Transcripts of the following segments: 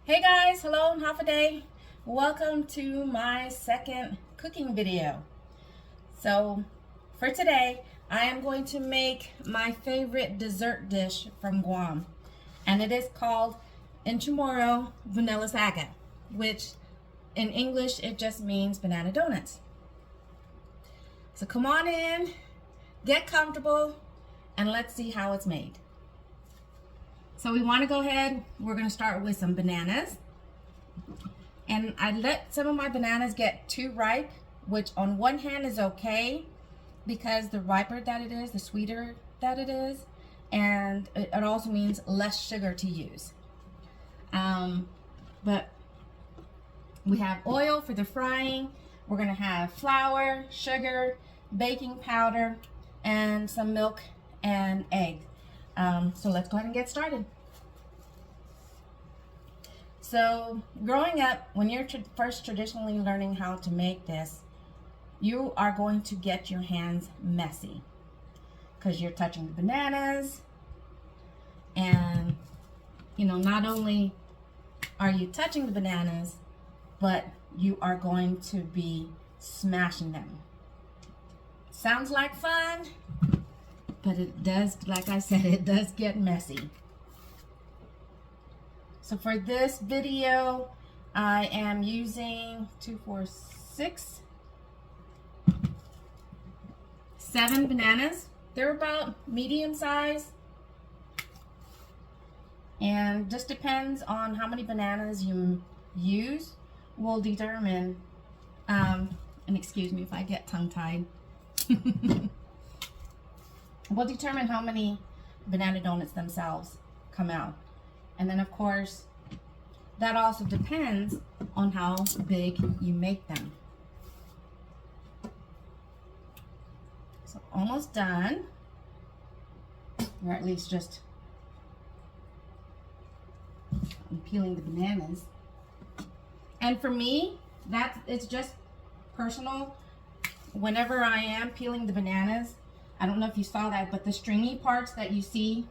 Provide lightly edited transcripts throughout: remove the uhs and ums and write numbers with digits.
Hey guys, hello, Hafa Adai. Welcome to my second cooking video. So for today, I am going to make my favorite dessert dish from Guam. And it is called Chamorro Bunelos Aga, which in English it just means banana donuts. So come on in, get comfortable, and let's see how it's made. So we want to go ahead, we're going to start with some bananas. And I let some of my bananas get too ripe, which on one hand is okay because the riper that it is, the sweeter that it is, and it also means less sugar to use. But we have oil for the frying. We're going to have flour, sugar, baking powder, and some milk and egg. So let's go ahead and get started. So growing up, when you're first traditionally learning how to make this, you are going to get your hands messy because you're touching the bananas, and not only are you touching the bananas, but you are going to be smashing them. Sounds like fun, but it does, like I said, it does get messy. So for this video, I am using 7 bananas. They're about medium size. And just depends on how many bananas you use will determine, and excuse me if I get tongue-tied, will determine how many banana donuts themselves come out. And then of course, that also depends on how big you make them. So almost done, or at least just I'm peeling the bananas. And for me, it's just personal. Whenever I am peeling the bananas, I don't know if you saw that, but the stringy parts that you see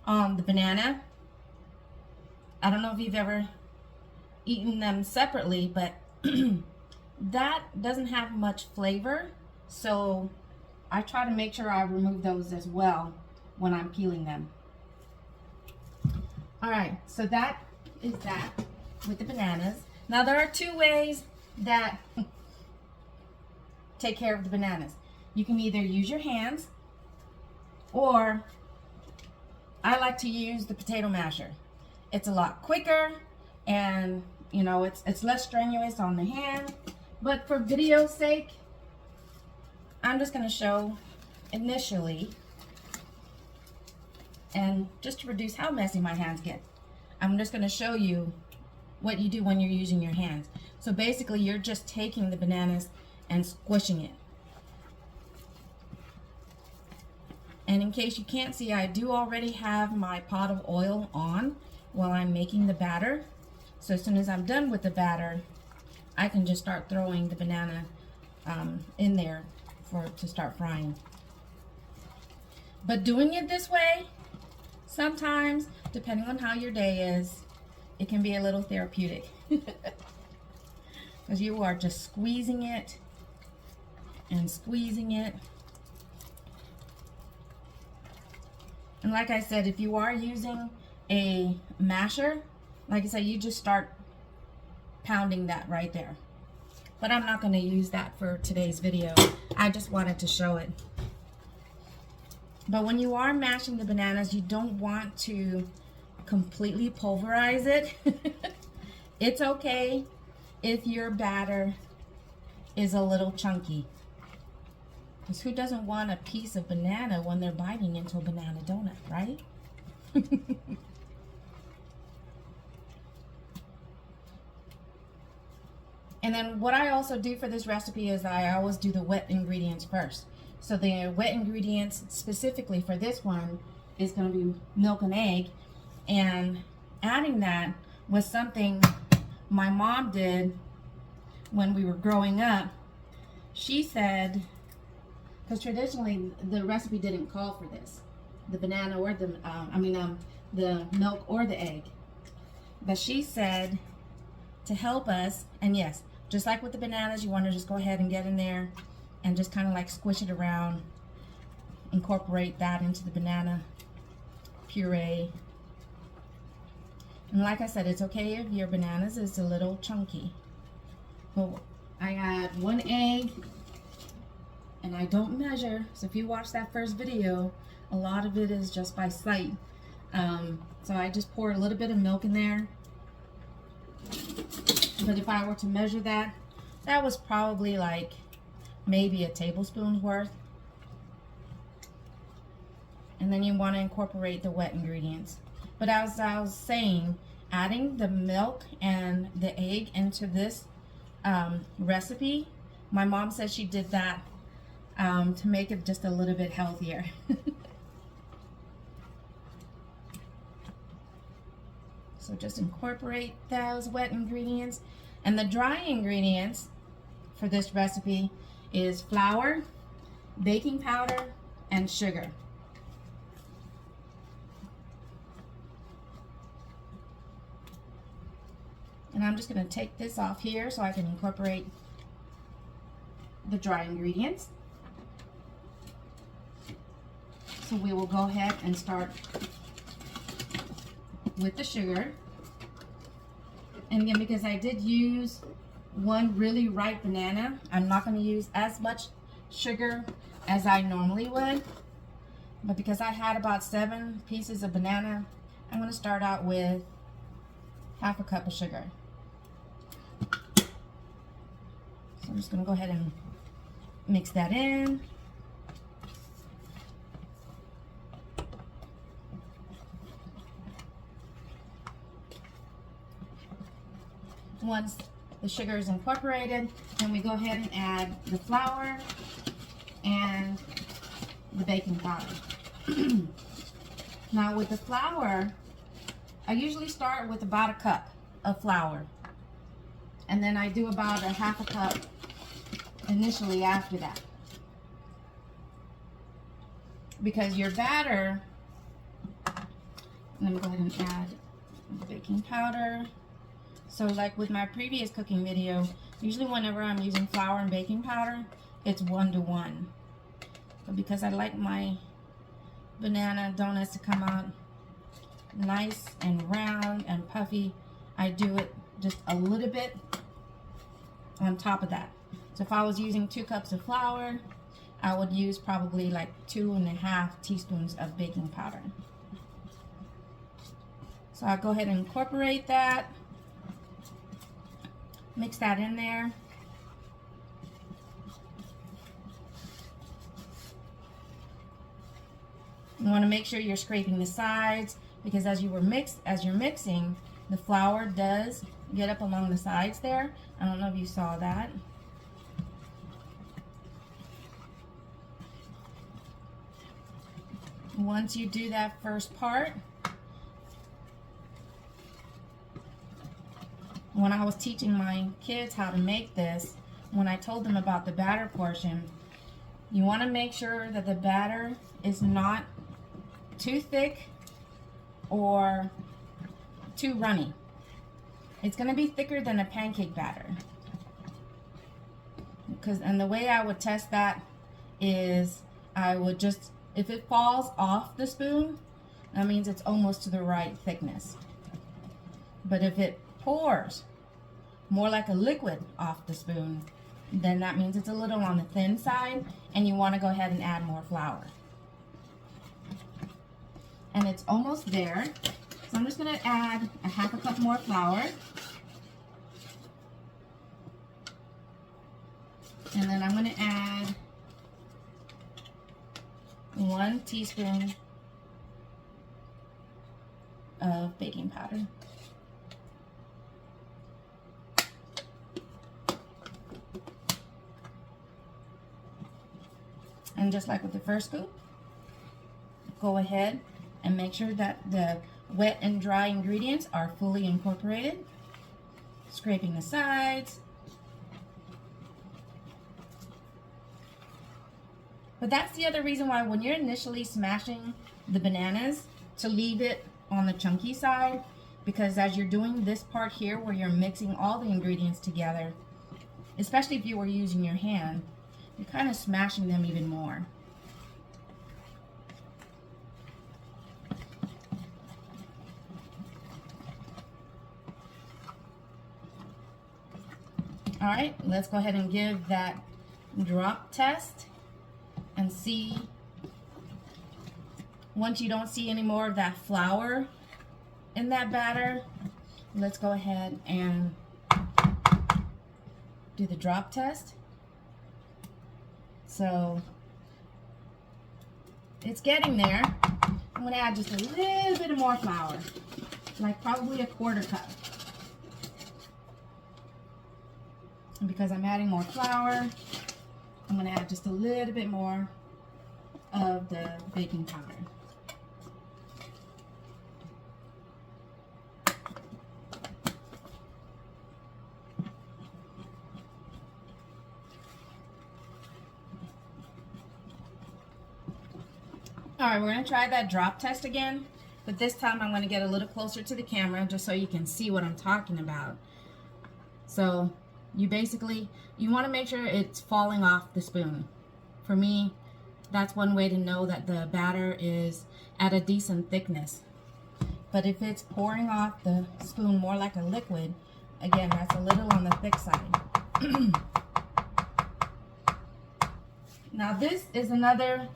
on the banana, I don't know if you've ever eaten them separately, but that doesn't have much flavor. So I try to make sure I remove those as well when I'm peeling them. All right, so that is that with the bananas. Now there are 2 ways that take care of the bananas. You can either use your hands, or I like to use the potato masher. It's a lot quicker, and it's less strenuous on the hand. But for video's sake, I'm just going to show initially, and just to reduce how messy my hands get, I'm just going to show you what you do when you're using your hands. So basically, you're just taking the bananas and squishing it. And in case you can't see, I do already have my pot of oil on while I'm making the batter. So as soon as I'm done with the batter, I can just start throwing the banana in there to start frying. But doing it this way, sometimes, depending on how your day is, it can be a little therapeutic. Because you are just squeezing it and squeezing it. And like I said, if you are using a masher, like I said, you just start pounding that right there. But I'm not going to use that for today's video. I just wanted to show it. But when you are mashing the bananas, you don't want to completely pulverize it. It's okay if your batter is a little chunky. Because who doesn't want a piece of banana when they're biting into a banana donut, right? And then what I also do for this recipe is I always do the wet ingredients first. So the wet ingredients specifically for this one is going to be milk and egg. And adding that was something my mom did when we were growing up. She said, because traditionally the recipe didn't call for this, the banana or the milk or the egg. But she said to help us, and yes, just like with the bananas, you want to just go ahead and get in there and just kind of like squish it around, incorporate that into the banana puree. And like I said, it's okay if your bananas is a little chunky. Well, I add 1 egg, and I don't measure, so if you watch that first video, a lot of it is just by sight. So I just pour a little bit of milk in there. But if I were to measure that, that was probably like maybe a tablespoon's worth. And then you want to incorporate the wet ingredients. But as I was saying, adding the milk and the egg into this recipe, my mom said she did that to make it just a little bit healthier. So just incorporate those wet ingredients. And the dry ingredients for this recipe is flour, baking powder, and sugar. And I'm just going to take this off here so I can incorporate the dry ingredients. So we will go ahead and start with the sugar. And again, because I did use one really ripe banana, I'm not going to use as much sugar as I normally would. But because I had about 7 pieces of banana, I'm going to start out with half a cup of sugar. So I'm just going to go ahead and mix that in. Once the sugar is incorporated, then we go ahead and add the flour and the baking powder. Now with the flour, I usually start with about a cup of flour, and then I do about a half a cup initially after that, because your batter, let me go ahead and add the baking powder. So like with my previous cooking video, usually whenever I'm using flour and baking powder, it's 1-to-1. But because I like my banana donuts to come out nice and round and puffy, I do it just a little bit on top of that. So if I was using 2 cups of flour, I would use probably like 2.5 teaspoons of baking powder. So I'll go ahead and incorporate that. Mix that in there. You want to make sure you're scraping the sides, because as you're mixing, the flour does get up along the sides there. I don't know if you saw that. Once you do that first part, when I was teaching my kids how to make this, when I told them about the batter portion, you want to make sure that the batter is not too thick or too runny. It's going to be thicker than a pancake batter. And the way I would test that is I would just, if it falls off the spoon, that means it's almost to the right thickness. But if it pours more like a liquid off the spoon, then that means it's a little on the thin side, and you want to go ahead and add more flour. And it's almost there, so I'm just going to add a half a cup more flour, and then I'm going to add 1 teaspoon of baking powder. And just like with the first scoop, go ahead and make sure that the wet and dry ingredients are fully incorporated. Scraping the sides. But that's the other reason why when you're initially smashing the bananas, to leave it on the chunky side, because as you're doing this part here where you're mixing all the ingredients together, especially if you were using your hand, you're kind of smashing them even more. All right, let's go ahead and give that drop test and see. Once you don't see any more of that flour in that batter, let's go ahead and do the drop test. So it's getting there. I'm going to add just a little bit of more flour, like probably a 1/4 cup. And because I'm adding more flour, I'm going to add just a little bit more of the baking powder. All right, we're going to try that drop test again, but this time I'm going to get a little closer to the camera just so you can see what I'm talking about. So you want to make sure it's falling off the spoon. For me, that's one way to know that the batter is at a decent thickness. But if it's pouring off the spoon more like a liquid, again, that's a little on the thick side. Now this is another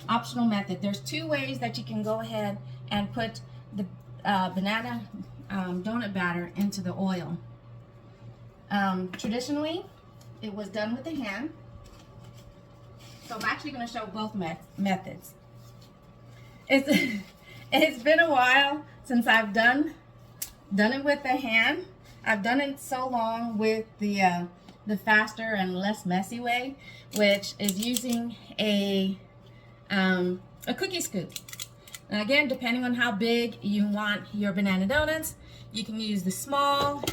optional method. There's 2 ways that you can go ahead and put the banana donut batter into the oil. Traditionally, it was done with the hand. So I'm actually going to show both methods. It's been a while since I've done it with the hand. I've done it so long with the faster and less messy way, which is using a cookie scoop. Now again, depending on how big you want your banana donuts, you can use the small.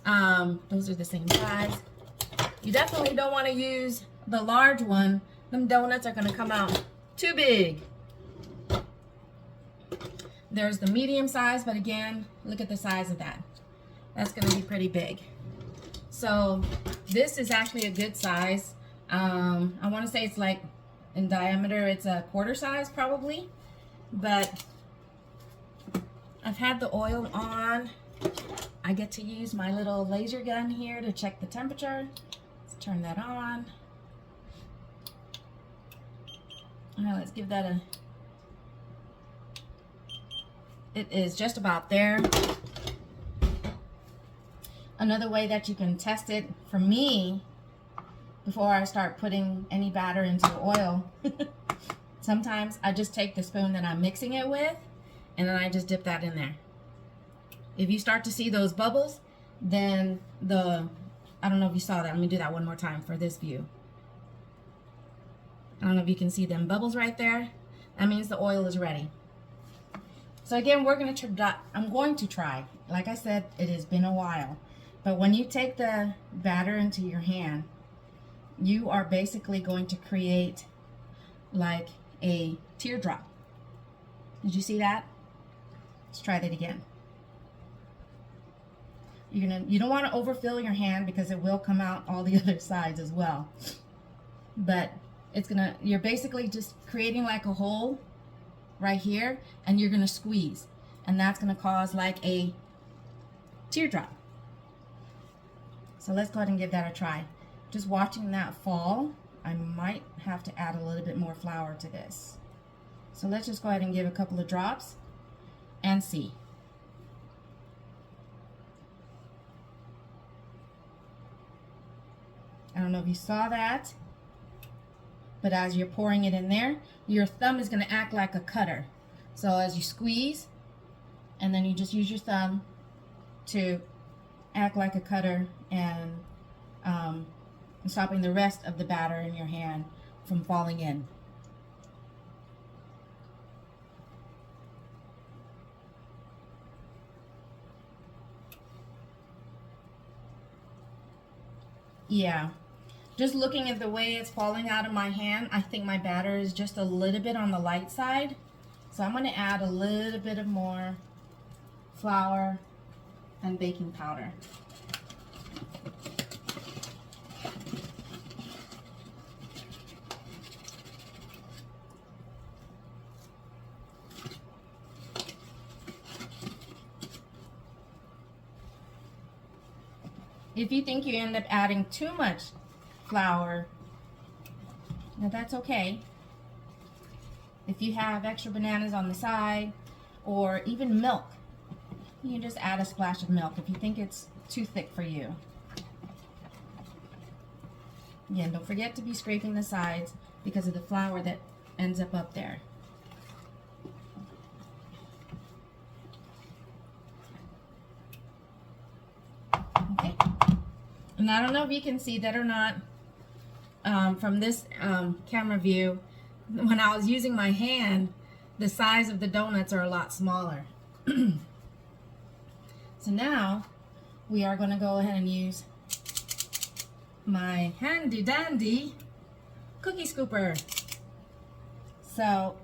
Those are the same size. You definitely don't want to use the large one. Them donuts are going to come out too big. There's the medium size, but again, look at the size of that. That's going to be pretty big. So this is actually a good size. I want to say it's like in diameter, it's a 1/4 size probably, but I've had the oil on. I get to use my little laser gun here to check the temperature. Let's turn that on. All right, let's give that a, it is just about there. Another way that you can test it, for me, before I start putting any batter into the oil, sometimes I just take the spoon that I'm mixing it with, and then I just dip that in there. If you start to see those bubbles, then I don't know if you saw that. Let me do that one more time for this view. I don't know if you can see them bubbles right there. That means the oil is ready. So again, I'm going to try. Like I said, it has been a while. But when you take the batter into your hand, you are basically going to create like a teardrop. Did you see that? Let's try that again. You don't want to overfill your hand because it will come out all the other sides as well. But you're basically just creating like a hole right here, and you're gonna squeeze, and that's gonna cause like a teardrop. So let's go ahead and give that a try. Just watching that fall, I might have to add a little bit more flour to this. So let's just go ahead and give a couple of drops and see. I don't know if you saw that, but as you're pouring it in there, your thumb is going to act like a cutter. So as you squeeze, and then you just use your thumb to act like a cutter and stopping the rest of the batter in your hand from falling in. Yeah. Just looking at the way it's falling out of my hand, I think my batter is just a little bit on the light side. So I'm going to add a little bit of more flour, and baking powder. If you think you end up adding too much flour, now that's okay. If you have extra bananas on the side, or even milk, you can just add a splash of milk if you think it's too thick for you. Again, don't forget to be scraping the sides because of the flour that ends up there. Okay, and I don't know if you can see that or not from this camera view. When I was using my hand, the size of the donuts are a lot smaller. So now we are going to go ahead and use my handy dandy cookie scooper. So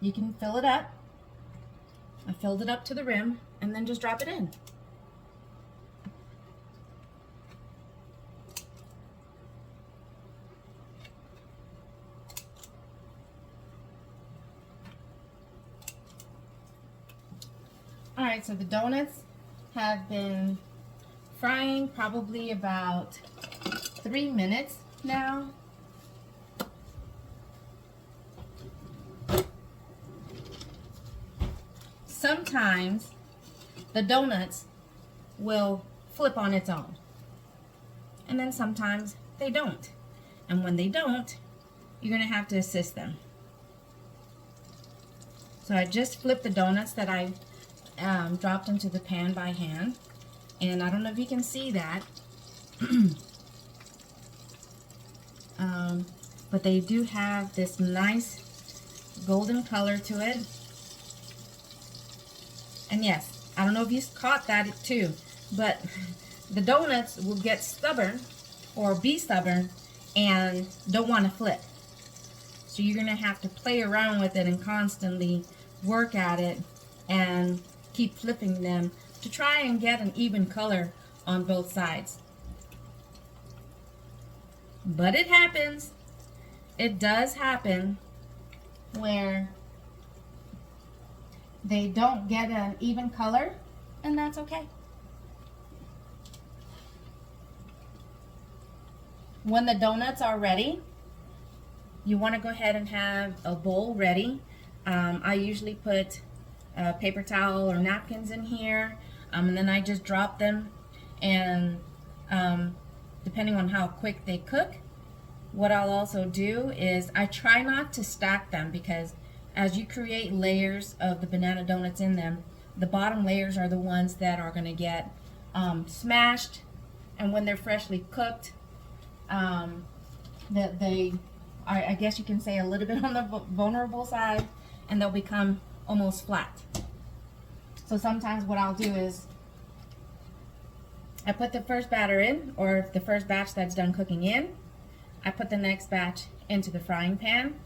you can fill it up. I filled it up to the rim and then just drop it in. Alright, so the donuts have been frying probably about 3 minutes now. Sometimes the donuts will flip on its own, and then sometimes they don't. And when they don't, you're going to have to assist them. So I just flipped the donuts that I dropped into the pan by hand, and I don't know if you can see that, but they do have this nice golden color to it. And yes, I don't know if you caught that too, but the donuts will get stubborn or be stubborn and don't want to flip. So you're going to have to play around with it and constantly work at it and keep flipping them to try and get an even color on both sides. But it happens. It does happen where they don't get an even color, and that's okay. When the donuts are ready, you want to go ahead and have a bowl ready. I usually put paper towel or napkins in here, and then I just drop them, and depending on how quick they cook, what I'll also do is I try not to stack them, because as you create layers of the banana donuts in them, the bottom layers are the ones that are going to get smashed, and when they're freshly cooked, that they are, I guess you can say, a little bit on the vulnerable side, and they'll become almost flat. So sometimes what I'll do is I put the first batter in, or the first batch that's done cooking in, I put the next batch into the frying pan,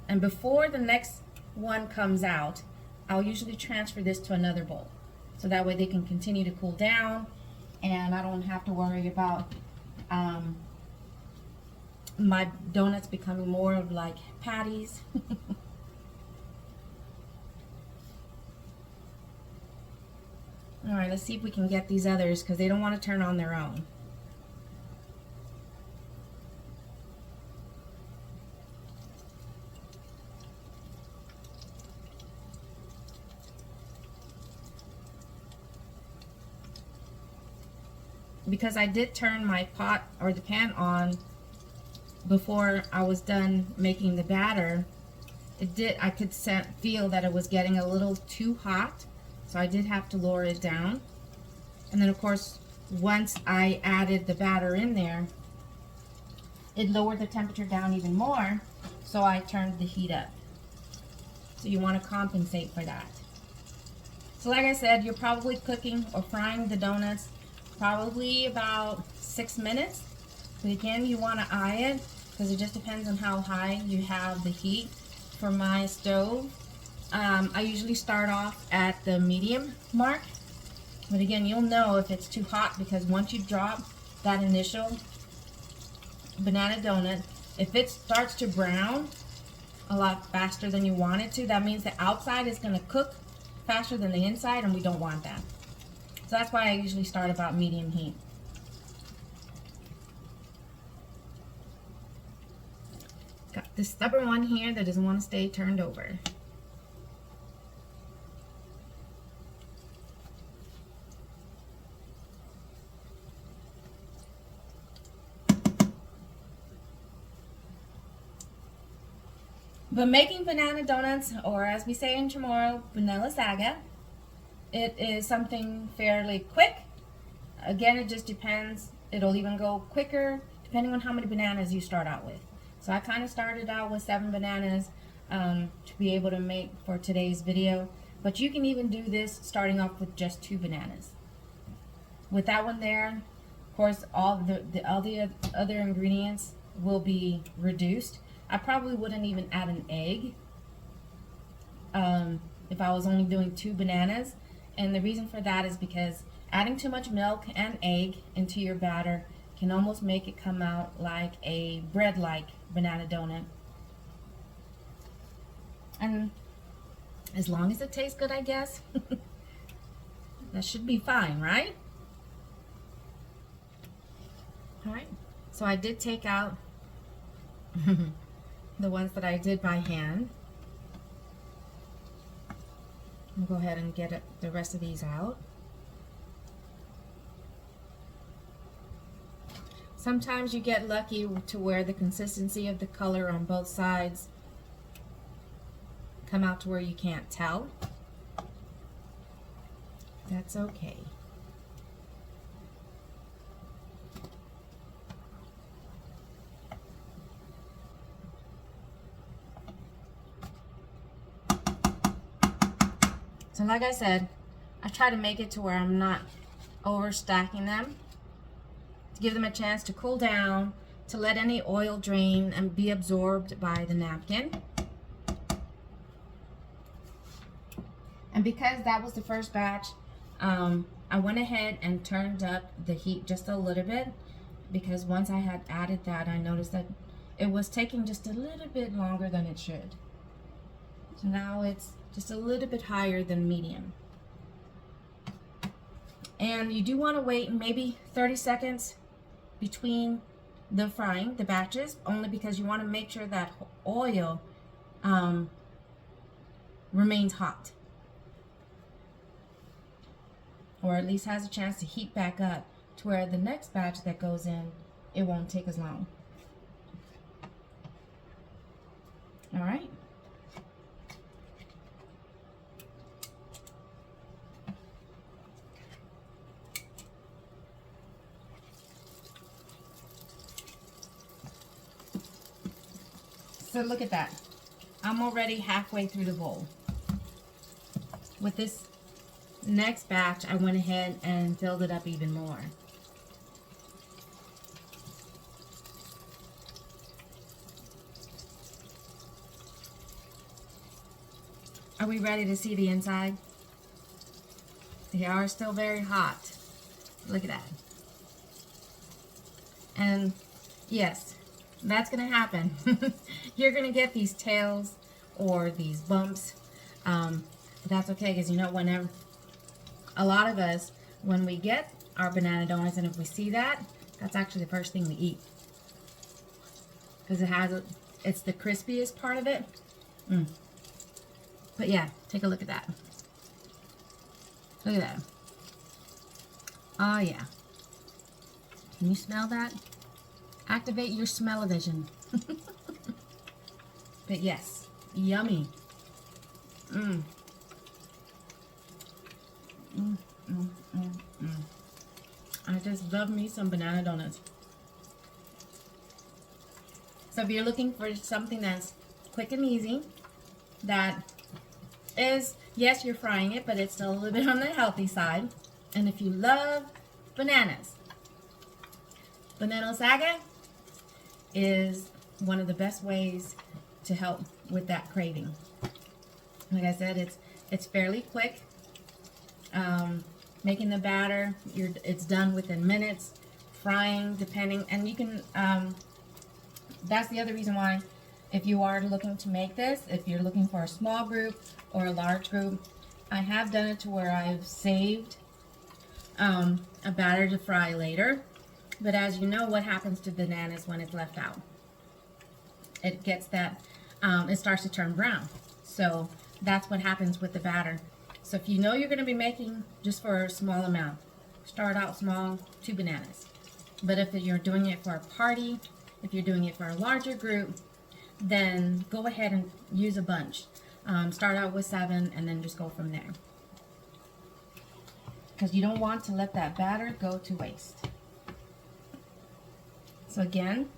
and before the next one comes out, I'll usually transfer this to another bowl, so that way they can continue to cool down and I don't have to worry about my donuts becoming more of like patties. Alright, let's see if we can get these others, because they don't want to turn on their own. Because I did turn my pot or the pan on before I was done making the batter, I could feel that it was getting a little too hot, so I did have to lower it down. And then of course, once I added the batter in there, it lowered the temperature down even more, so I turned the heat up. So you want to compensate for that. So like I said, you're probably cooking or frying the donuts probably about 6 minutes. But again, you want to eye it, because it just depends on how high you have the heat. For my stove, I usually start off at the medium mark, But again, you'll know if it's too hot because once you drop that initial banana donut, if it starts to brown a lot faster than you want it to, that means the outside is going to cook faster than the inside, and we don't want that. So that's why I usually start about medium heat. Got this stubborn one here that doesn't want to stay turned over. But making banana donuts, or as we say in Chamorro, Bunelos Aga, it is something fairly quick. Again, it just depends. It'll even go quicker depending on how many bananas you start out with. So I kind of started out with 7 bananas to be able to make for today's video. But you can even do this starting off with just 2 bananas. With that one there, of course, all the other ingredients will be reduced. I probably wouldn't even add an egg if I was only doing 2 bananas. And the reason for that is because adding too much milk and egg into your batter can almost make it come out like a bread-like banana donut. And as long as it tastes good, I guess, that should be fine, right? All right, so I did take out the ones that I did by hand. I'll go ahead and get the rest of these out. Sometimes you get lucky to where the consistency of the color on both sides come out to where you can't tell. That's okay. So like I said, I try to make it to where I'm not overstacking them, to give them a chance to cool down, to let any oil drain and be absorbed by the napkin. And because that was the first batch, I went ahead and turned up the heat just a little bit, because once I had added that, I noticed that it was taking just a little bit longer than it should. So now it's just a little bit higher than medium. And you do want to wait maybe 30 seconds between the frying, the batches, only because you want to make sure that oil remains hot, or at least has a chance to heat back up to where the next batch that goes in, it won't take as long. All right. So look at that. I'm already halfway through the bowl. With this next batch, I went ahead and filled it up even more. Are we ready to see the inside? They are still very hot. Look at that. And yes, that's gonna happen. You're gonna get these tails or these bumps, but that's okay, because you know, whenever a lot of us, when we get our banana donuts, and if we see that, that's actually the first thing we eat, because it's the crispiest part of it. But yeah, take a look at that. Look at that. Oh yeah. Can you smell that? Activate your smell-o-vision. But yes, yummy. I just love me some banana donuts. So if you're looking for something that's quick and easy, that is, yes, you're frying it, but it's still a little bit on the healthy side. And if you love bananas, Bunelos Aga is one of the best ways to help with that craving. Like I said, it's fairly quick. making the batter. It's done within minutes. Frying, depending, and you can, that's the other reason why, if you are looking to make this, if you're looking for a small group or a large group, I have done it to where I've saved a batter to fry later. But as you know, what happens to bananas when it's left out? It gets that, it starts to turn brown. So that's what happens with the batter. So if you know you're going to be making just for a small amount, start out small, 2 bananas. But if you're doing it for a party, if you're doing it for a larger group, then go ahead and use a bunch. Start out with 7 and then just go from there. Because you don't want to let that batter go to waste. So again,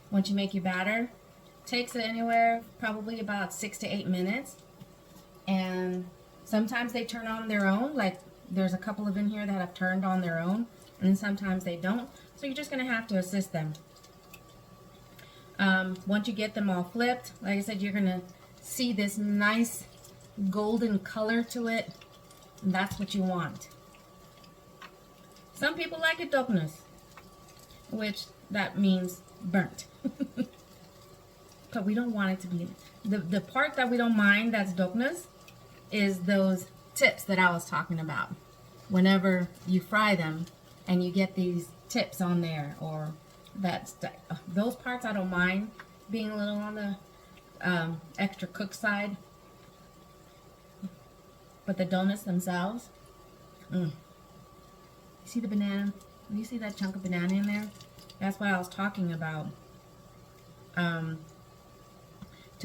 once you make your batter, takes it anywhere probably about 6 to 8 minutes. And sometimes they turn on their own, like there's a couple of in here that have turned on their own, and sometimes they don't. So you're just going to have to assist them. Once you get them all flipped, like I said, you're going to see this nice golden color to it. And that's what you want. Some people like it darkness, which that means burnt. But we don't want it to be. The part that we don't mind that's darkness is those tips that I was talking about. Whenever you fry them and you get these tips on there, or those parts I don't mind being a little on the extra cooked side. But the donuts themselves, you see the banana? You see that chunk of banana in there? That's what I was talking about. To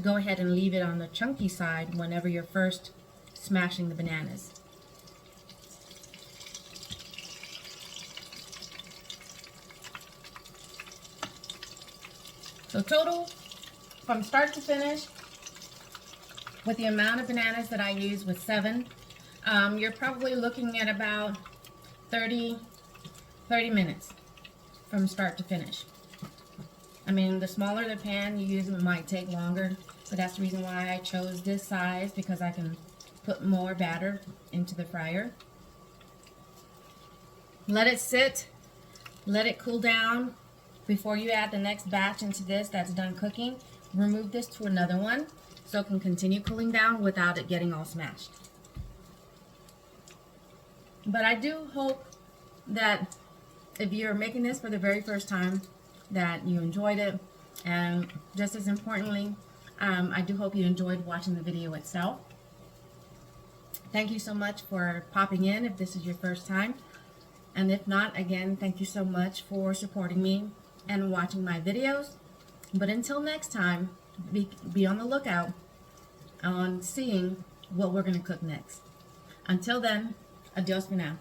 go ahead and leave it on the chunky side whenever you're first smashing the bananas. So total, from start to finish, with the amount of bananas that I use with 7, you're probably looking at about 30 minutes from start to finish. I mean, the smaller the pan you use, it might take longer, but that's the reason why I chose this size, because I can put more batter into the fryer. Let it sit, let it cool down before you add the next batch into this that's done cooking. Remove this to another one so it can continue cooling down without it getting all smashed. But I do hope that if you're making this for the very first time, that you enjoyed it, and just as importantly, I do hope you enjoyed watching the video itself. Thank you so much for popping in if this is your first time, and if not, again, thank you so much for supporting me and watching my videos. But until next time, be on the lookout on seeing what we're going to cook next. Until then, adios for now.